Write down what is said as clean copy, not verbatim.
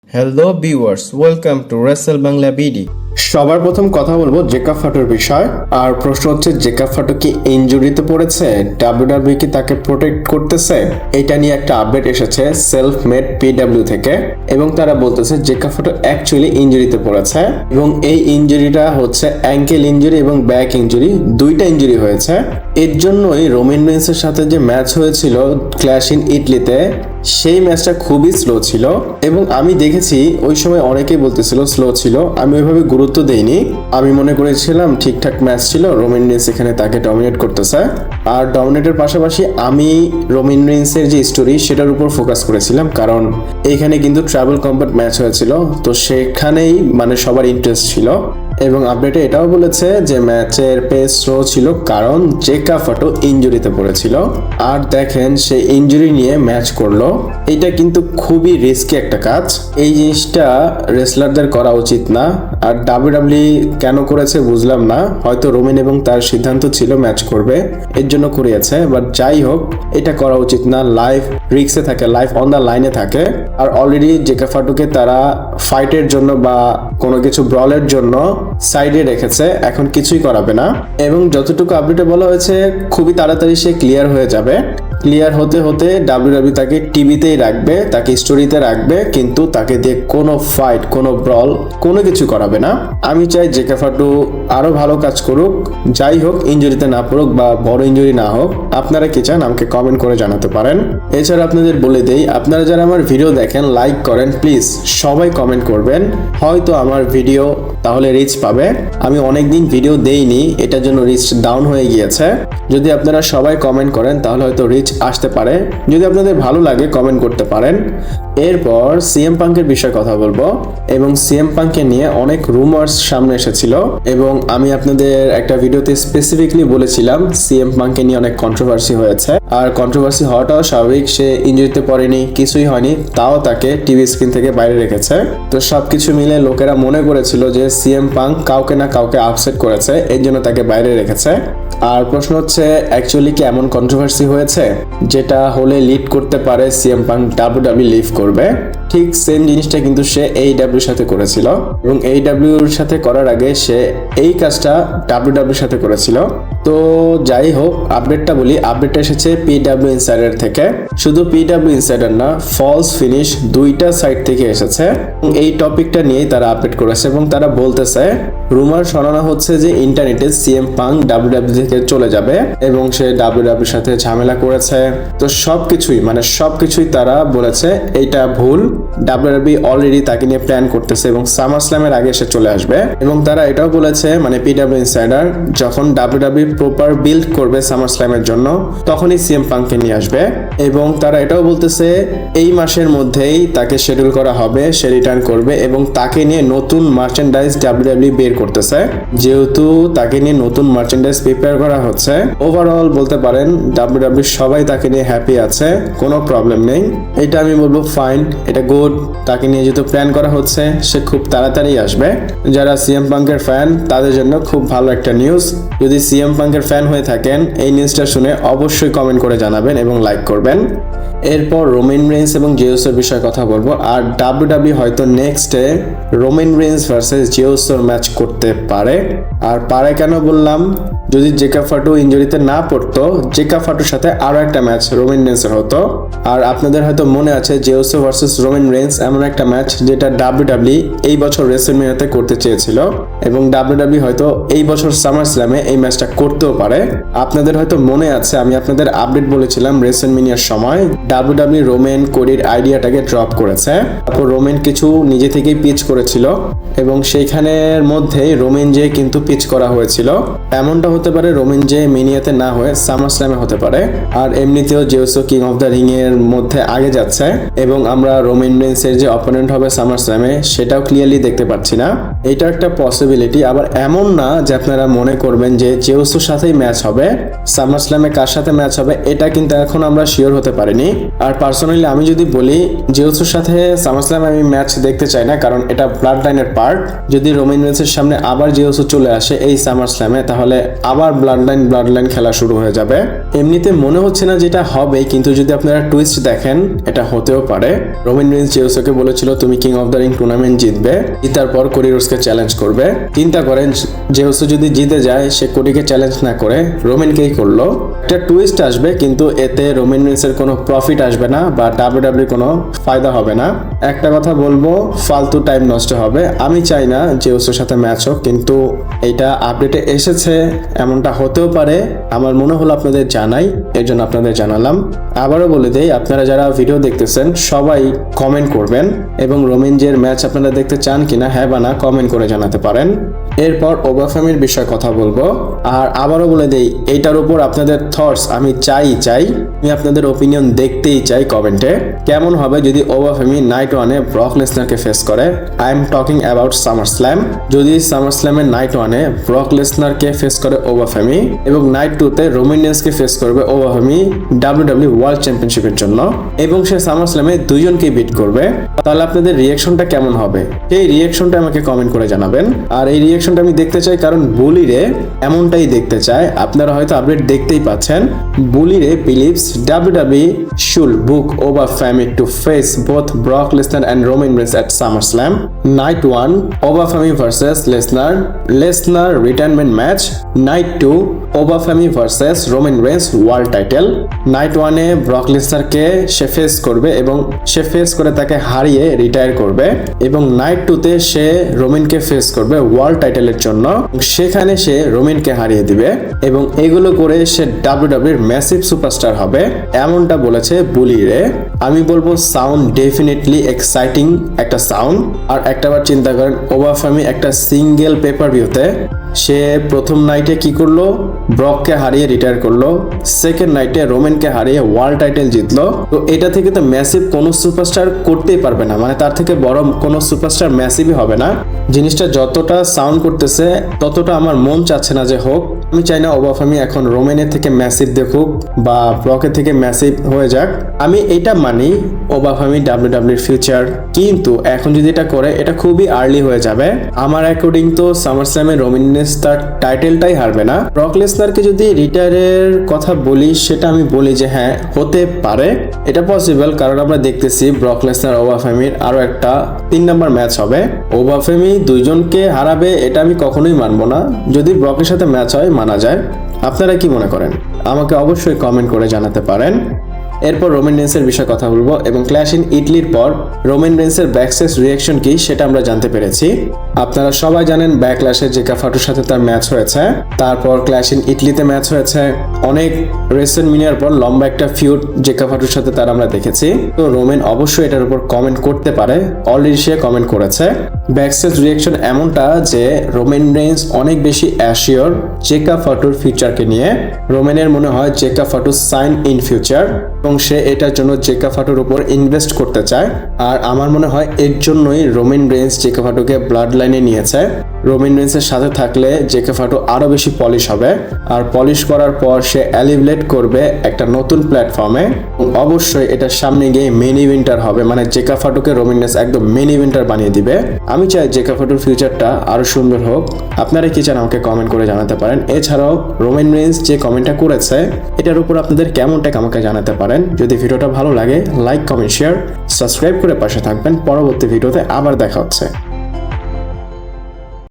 Hello viewers, welcome to Wrestle Bangla BD. সবার প্রথম কথা বলবো জেকাব ফাটোর বিষয়। আর প্রশ্ন হচ্ছে জেকাব ফাটো কি ইনজুরিতে পড়েছে, ডাব্লিউডাব্লিউ কি তাকে প্রোটেক্ট করতেছে? এটা নিয়ে একটা আপডেট এসেছে সেলফ মেড পিডব্লিউ থেকে, এবং তারা বলতেছে জেকাব ফাটো অ্যাকচুয়ালি ইনজুরিতে পড়েছে, এবং এই ইনজুরিটা হচ্ছে অ্যাঙ্কেল ইনজুরি এবং ব্যাক ইনজুরি, দুইটা ইনজুরি হয়েছে। এর জন্যই রোমান রেইন্সের সাথে যে ম্যাচ হয়েছিল ক্ল্যাশ ইন ইটলিতে, সেই ম্যাচটা খুবই স্লো ছিল, এবং আমি দেখেছি ওই সময় অনেকেই বলতেছিল স্লো ছিল। আমি ওইভাবে গুরুত্ব দেইনি, আমি মনে করেছিলাম ঠিকঠাক ম্যাচ ছিল, রোমান রেইন্স এখানে তাকে ডমিনেট করতেছে। আর ডমিনেটের পাশাপাশি আমি রোমান রেইন্সের যে স্টোরি সেটার উপর ফোকাস করেছিলাম, কারণ এইখানে কিন্তু ট্রাভেল কম্প্যাট ম্যাচ হয়েছিল, তো সেখানেই মানে সবার ইন্টারেস্ট ছিল। এবং আপডেটে এটাও বলেছে যে ম্যাচের পেস স্লো ছিল কারণ জেকাব ফাটো ইনজুরিতে পড়েছিল। আর দেখেন সে ইনজুরি নিয়ে ম্যাচ করলো, এটা কিন্তু খুবই রিস্কি একটা কাজ। এই জিনিসটা রেসলারদের করা উচিত না। আর ডাব্লিউডাব্লিউ কেন করেছে বুঝলাম না, হয়তো রোমান এবং তার সিদ্ধান্ত ছিল ম্যাচ করবে, এর জন্য করিয়েছে। বাট যাই হোক, এটা করা উচিত না। লাইফ রিস্কে থাকে, লাইফ অন দ্য লাইনে থাকে। আর অলরেডি জেকাব ফাটোকে তারা ফাইটের জন্য বা কোনো কিছু ব্রলের জন্য সাইডে রেখেছে, এখন কিছুই করাবে না। এবং যতটুকু আপডেটে বলা হয়েছে খুবই তাড়াতাড়ি সে ক্লিয়ার হয়ে যাবে। ক্লিয়ার হতে হতে ডাব্লিউডাব্লিউ তাকে টিভিতেই রাখবে, তাকে স্টোরিতে রাখবে, কিন্তু তাকে দিয়ে কোনো ফাইট, কোনো ব্রল, কোনো কিছু করাবে না। আমি চাই জেকাব ফাটো আরো ভালো কাজ করুক, যাই হোক ইনজুরিতে না পড়ুক বা বড় ইনজুরি না হোক। আপনারা কি চান আমাকে কমেন্ট করে জানাতে পারেন। এছাড়া আপনাদের বলে দেই, আপনারা যারা আমার ভিডিও দেখেন লাইক করেন, প্লিজ সবাই কমেন্ট করবেন, হয়তো আমার ভিডিও তাহলে রিচ পাবে। আমি অনেকদিন ভিডিও দেইনি, এটার জন্য রিচ ডাউন হয়ে গিয়েছে। যদি আপনারা সবাই কমেন্ট করেন তাহলে হয়তো রিচ আসতে পারে। যদি আপনাদের ভালো লাগে কমেন্ট করতে পারেন। এরপর সিএম পাঙ্কের বিষয়ে কথা বলবো, এবং সিএম পাঙ্ককে নিয়ে অনেক রুমার্স সামনে এসেছিল, এবং আমি আপনাদের একটা ভিডিওতে স্পেসিফিকলি বলেছিলাম সিএম পাঙ্ককে নিয়ে অনেক কন্ট্রোভার্সি হয়েছে। আর কন্ট্রোভার্সি হওয়াটাও স্বাভাবিক, সে ইনজুরিতে পড়েনি, কিছুই হয়নি, তাও তাকে টিভি স্ক্রিন থেকে বাইরে রেখেছে। তো সবকিছু মিলে লোকেরা মনে করেছিল যে সিএম পাঙ্ক কাউকে না কাউকে আপসেট করেছে, এর জন্য তাকে বাইরে রেখেছে। আর প্রশ্ন হচ্ছে অ্যাকচুয়ালি কি এমন কন্ট্রোভার্সি হয়েছে যেটা হলে লিড করতে পারে সিএম পাঙ্ক ডাব্লিউডাব্লিউ লিভ করবে? ঠিক সেম জিনিসটা কিন্তু সে এইডাব্লিউর সাথে করেছিল, এবং এইডাব্লিউর সাথে করার আগে সে এই কাজটা ডাব্লিউডাব্লিউর সাথে করেছিল। তো যাই হোক, আপডেটটা বলি। আপডেটটা এসেছে পিডব্লিউ ইনসাইডার থেকে। শুধু পিডব্লিউ ইনসাইডার না, ফলস ফিনিশ দুইটা সাইট থেকে এসেছে, এই টপিকটা নিয়েই তারা আপডেট করেছে। এবং তারা বলতেছে, রুমার শোনানো হচ্ছে যে ইন্টারনেটে সিএম পাঙ্ক ডাব্লিউডাব্লিউ থেকে চলে যাবে, এবং সে ডাব্লিউডাব্লিউর সাথে ঝামেলা করেছে। তো সবকিছুই তারা বলেছে এইটা ভুল। ডাব্লিউডাব্লিউ অলরেডি তাকে নিয়ে প্ল্যান করতেছে, এবং সামার স্ল্যামের আগে সে চলে আসবে। এবং তারা এটাও বলেছে, মানে পিডব্লিউ ইনসাইডার, যখন ডাব্লিউডাব্লিউ প্রপার বিল্ড করবে সামার স্ল্যামের জন্য, তখনই সিএম পাঙ্ককে নিয়ে আসবে। এবং তারা এটাও বলতেছে এই মাসের মধ্যেই তাকে শিডিউল করা হবে, সে রিটার্ন করবে, এবং তাকে নিয়ে নতুন মার্চেন্ডাইজ ডাব্লিউডাব্লিউ বের করতেছে। যেহেতু তাকে নিয়ে নতুন মার্চেন্ডাইজ প্রিপেয়ার করা হচ্ছে, ওভারঅল বলতে পারেন ডাব্লিউডাব্লিউ সবাই তাকে নিয়ে হ্যাপি আছে, কোনো প্রবলেম নেই। এটা আমি বলবো ফাইন, এটা গুড। তাকে নিয়ে যেহেতু প্ল্যান করা হচ্ছে, সে খুব তাড়াতাড়ি আসবে। যারা সিএম পাঙ্কের ফ্যান তাদের জন্য খুব ভালো একটা নিউজ। যদি সিএম পাঙ্কের ফ্যান হয়ে থাকেন, এই নিউজটা শুনে অবশ্যই কমেন্ট করে জানাবেন এবং লাইক করবেন। এরপর রোমান রেইন্স এবং জিওসোর বিষয়ে কথা বলবো। আর ডাব্লিউডাব্লিউ হয়তো নেক্সটে রোমান রেইন্স ভার্সেস জিওসোর ম্যাচ করতে পারে। আর পারে কেন বললাম, যদি জেকাব ফাটো ইনজুরিতে না পড়তো, জেকাব ফাটোর সাথে আরো একটা ম্যাচ রোমান রেইন্সের হতো। আর আপনাদের হয়তো মনে আছে জিওসো ভার্সেস রোমান রেইন্স এমন একটা ম্যাচ যেটা ডাব্লিউডাব্লিউ এই বছর রেসলমেনিয়াতে করতে চেয়েছিল, এবং ডাব্লিউডাব্লিউ হয়তো এই বছর সামার স্ল্যামে এই ম্যাচটা করতেও পারে। আপনাদের হয়তো মনে আছে আমি আপনাদের আপডেট বলেছিলাম রেসলমেনিয়ার সময় ডাব্লিউডাব্লিউ রোমান কোডির আইডিয়াটাকে ড্রপ করেছে। তারপর রোমান কিছু নিজে থেকেই পিচ করেছিল, এবং সেইখানের মধ্যেই রোমান যে কিন্তু পিচ করা হয়েছিল। এমনটা হতে পারে রোমান যে মিনিয়াতে না হয়ে সামার স্ল্যামে হতে পারে। আর এমনিতেও জিওসো কিং অফ দ্য রিং এর মধ্যে আগে যাচ্ছে, এবং আমরা রোমান রেইন্সের যে অপোনেন্ট হবে সামার স্ল্যামে সেটাও ক্লিয়ারলি দেখতে পাচ্ছি না। এটা একটা পসিবিলিটি। আবার এমন না যে আপনারা মনে করবেন যে জিওসোর সাথেই ম্যাচ হবে, সামার স্ল্যামে কার সাথে ম্যাচ হবে এটা কিন্তু এখন আমরা শিওর হতে পারিনি। আর পার্সোনালি আমি যদি বলি, জিওসোর সাথে সামার স্ল্যামে আমি ম্যাচ দেখতে চাই না, কারণ এটা ব্লাড লাইনের পার্ট। যদি রোমান রেইন্সের সামনে আবার জিওসো চলে আসে এই সামার স্ল্যামে, তাহলে আবার ব্লাড লাইন খেলা শুরু হয়ে যাবে। এমনিতে মনে হচ্ছে না যেটা হবে, কিন্তু যদি আপনারা টুইস্ট দেখেন এটা হতেও পারে। রোমান রেইন্স জে উসোকে বলেছিল তুমি king of the ring tournament জিতবে, জিতার পর কোডি রোডসকে চ্যালেঞ্জ করবে। চিন্তা করেন জে উসো যদি জিতে যায়, সে কোডিকে চ্যালেঞ্জ না করে রোমানকেই করলো। একটা টুইস্ট আসবে, কিন্তু এতে রোমান রেইন্সের কোনো প্রফিট আসবে না বা ডাব্লিউডাব্লিউর কোনো ফায়দা হবে না। একটা কথা বলবো, ফালতু টাইম নষ্ট হবে। আমি চাই না জে উসোর সাথে ম্যাচ হোক, কিন্তু এটা আপডেটে এসেছে, এমনটা হতেও পারে। আমার মনে হলো আপনাদের জানাই, এর জন্য আপনাদের জানালাম। আবারও বলে দেই, আপনারা যারা ভিডিও দেখতেছেন সবাই কমেন্ট করবেন এবং রোমেনজের ম্যাচ আপনারা দেখতে চান কিনা, হ্যাঁ বা না কমেন্ট করে জানাতে পারেন। এরপর ওবাফেমির বিষয়ে কথা বলবো। আর আবারও বলে দেই, এইটার উপর আপনাদের থটস আমি চাই আমি আপনাদের ওপিনিয়ন দেখতেই চাই কমেন্টে। কেমন হবে যদি ওবাফেমি নাইট ওয়ানে ব্রক লেসনারকে ফেস করে? I am talking about summer slam. যদি সামার স্ল্যামের নাইট ওয়ানে ব্রক লেসনারকে ফেস করে ওবাফেমি এবং নাইট টুতে রোমান রেইন্সকে ফেস করবে ওবাফেমি ডাব্লিউডাব্লিউ ওয়ার্ল্ড চ্যাম্পিয়নশিপের জন্য, এবং সে সামার স্ল্যামে দুইজনকেই বিট করবে, তাহলে আপনাদের রিয়াকশনটা কেমন হবে? এই রিয়াকশনটা আমাকে কমেন্ট করে জানাবেন। আর এই রিয়াকশনটা আমি দেখতে চাই, কারণ বুলিরে এমনটাই দেখতে চায়। আপনারা হয়তো আপডেট দেখতেই পাচ্ছেন, Bully Ray believes WWE should book Obafemi to face both Brock Lesnar and Roman Reigns at SummerSlam. Night 1 Obafemi versus Lesnar retirement match. Night 2 Obafemi versus Roman Reigns world title. Night 1 এ Brock লেসনারকে সে face করবে এবং সে face করে তাকে হারিয়ে retire করবে, এবং নাইট 2 তে সে রোমানকে ফেস করবে ওয়ার্ল্ড টাইটেলের জন্য, সেখানে সে রোমানকে হারিয়ে দিবে এবং এগুলো করে সে ডাব্লিউডাব্লিউর ম্যাসিভ সুপারস্টার হবে, এমনটা বলেছে বুলিরে। আমি বলবো সাউন্ড ডেফিনেটলি এক্সাইটিং একটা সাউন্ড। আর একটাবার চিন্তা করেন, ওবাফেমি একটা সিঙ্গেল পেপার ভিউতে সে প্রথম নাইটে কি করলো, ব্রককে হারিয়ে রিটায়ার করলো, সেকেন্ড নাইটে রোমানকে হারিয়ে ওয়ার্ল্ড টাইটেল জিতলো। তো এটা থেকে তো ম্যাসিভ কোনো সুপারস্টার করতেই পারবে না, মানে তার থেকে বড় কোনো সুপারস্টার ম্যাসিভই হবে না। জিনিসটা যতটা সাউন্ড করতেছে ততটা আমার মন চাচ্ছে না যে হোক। আমি চাই না ওবাফেমি এখন রোমানের থেকে ম্যাসিভ দেখুক বা ব্রকের থেকে ম্যাসিভ হয়ে যাক। আমি এটা মানি ওবাফেমি ডাব্লিউডাব্লিউর ফিউচার, কিন্তু এখন যদি এটা করে এটা খুবই আর্লি হয়ে যাবে। আমার অ্যাকর্ডিং তো সামারস্ল্যামে রোমান রেইন্স তার টাইটেলটাই হারবে না। ব্রক লেসনারকে যদি রিটায়ারের কথা বলি, সেটা আমি বলি যে হ্যাঁ হতে পারে, এটা পসিবল, কারণ আমরা দেখতেছি ব্রক লেসনার ওবাফেমির আরো একটা 3 নম্বর ম্যাচ হবে। ওবাফেমি দুইজনকে হারাবে এটা আমি কখনোই মানবো না। যদি ব্রকের সাথে ম্যাচ হয় মানা যায়। আপনারা কি মনে করেন আমাকে অবশ্যই কমেন্ট করে জানাতে পারেন। এরপর রোমান রেইন্সের বিষয়ে কথা বলবো এবং ক্ল্যাশ ইন ইটলির পর রোমান রেইন্সের ব্যাকস্টেজ রিঅ্যাকশন কি সেটা আমরা জানতে পেরেছি। আপনারা সবাই জানেন ব্যাকল্যাশে জেকা ফাটুর সাথে তার ম্যাচ হয়েছে, তারপর ক্ল্যাশ ইন ইটলিতে ম্যাচ হয়েছে। অনেক রেসলমেনিয়ার পর লম্বা একটা ফিউড জেকা ফাটুর সাথে তার আমরা দেখেছি। তো রোমান অবশ্যই এটার উপর কমেন্ট করতে পারে, অলরেডি সে কমেন্ট করেছে। ব্যাকস্টেজ রিঅ্যাকশন এমনটা যে রোমান রেইন্স অনেক বেশি অ্যাশিওর জেকা ফাটুর ফিউচারকে নিয়ে। রোমানের মনে হয় জেকা ফাটু সাইন ইন ফিউচার এবং সে এটার জন্য জেকা ফাটুর উপর ইনভেস্ট করতে চায়। আর আমার মনে হয় এর জন্যই রোমান রেইন্স জেকা ফাটুকে ব্লাড লাইনে নিয়েছে। রোমান রেইন্সের সাথে থাকলে জেকা ফাটু আরো বেশি পলিশ হবে, আর পলিশ করার পর সে এলিভেট করবে একটা নতুন প্ল্যাটফর্মে। অবশ্যই এটার সামনে গিয়ে মেন ইভেন্টার হবে, মানে জেকা ফাটুকে রোমান রেইন্স একদম মেন ইভেন্টার বানিয়ে দিবে। আমি চাই জেকা ফাটুর ফিউচারটা আরো সুন্দর হোক। আপনারা কি চান আমাকে কমেন্ট করে জানাতে পারেন। এছাড়াও রোমান রেইন্স যে কমেন্টটা করেছে এটার উপর আপনাদের কেমন টেক আমাকে জানাতে পারেন। যদি ভিডিওটা ভালো লাগে লাইক কমেন্ট শেয়ার সাবস্ক্রাইব করে পাশে থাকবেন। পরবর্তী ভিডিওতে আবার দেখা হচ্ছে।